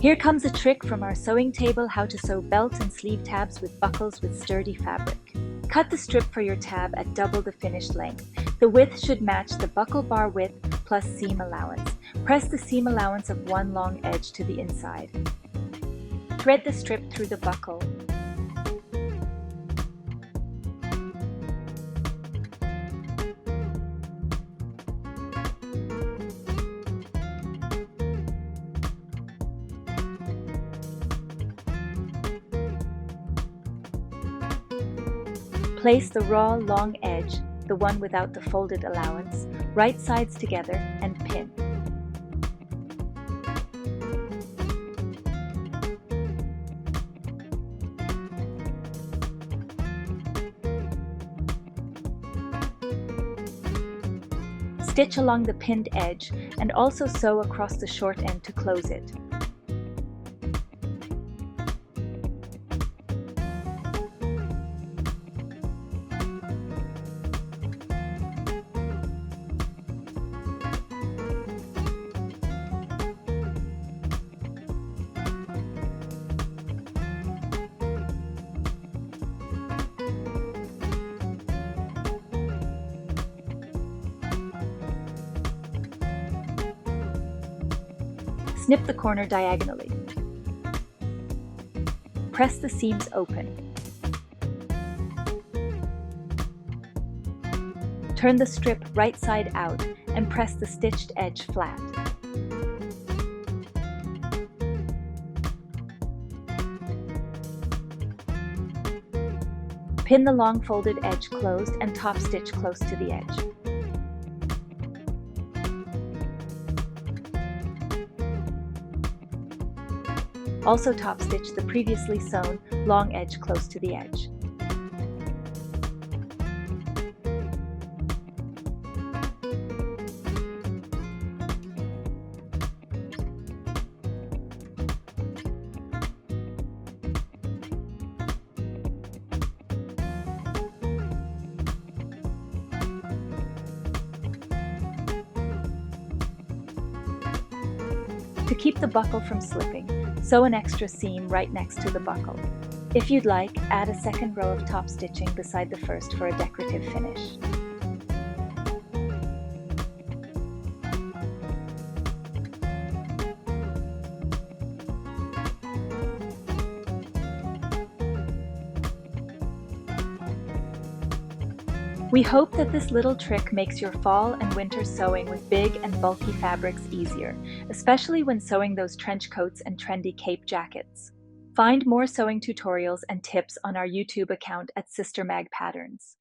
Here comes a trick from our sewing table: how to sew belt and sleeve tabs with buckles with sturdy fabric. Cut the strip for your tab at double the finished length. The width should match the buckle bar width plus seam allowance. Press the seam allowance of one long edge to the inside. Thread the strip through the buckle. Place the raw long edge, the one without the folded allowance, right sides together and pin. Stitch along the pinned edge and also sew across the short end to close it. Snip the corner diagonally. Press the seams open. Turn the strip right side out and press the stitched edge flat. Pin the long folded edge closed and top stitch close to the edge. Also top stitch the previously sewn long edge close to the edge. To keep the buckle from slipping, sew an extra seam right next to the buckle. If you'd like, add a second row of top stitching beside the first for a decorative finish. We hope that this little trick makes your fall and winter sewing with big and bulky fabrics easier, especially when sewing those trench coats and trendy cape jackets. Find more sewing tutorials and tips on our YouTube account at Sister Mag Patterns.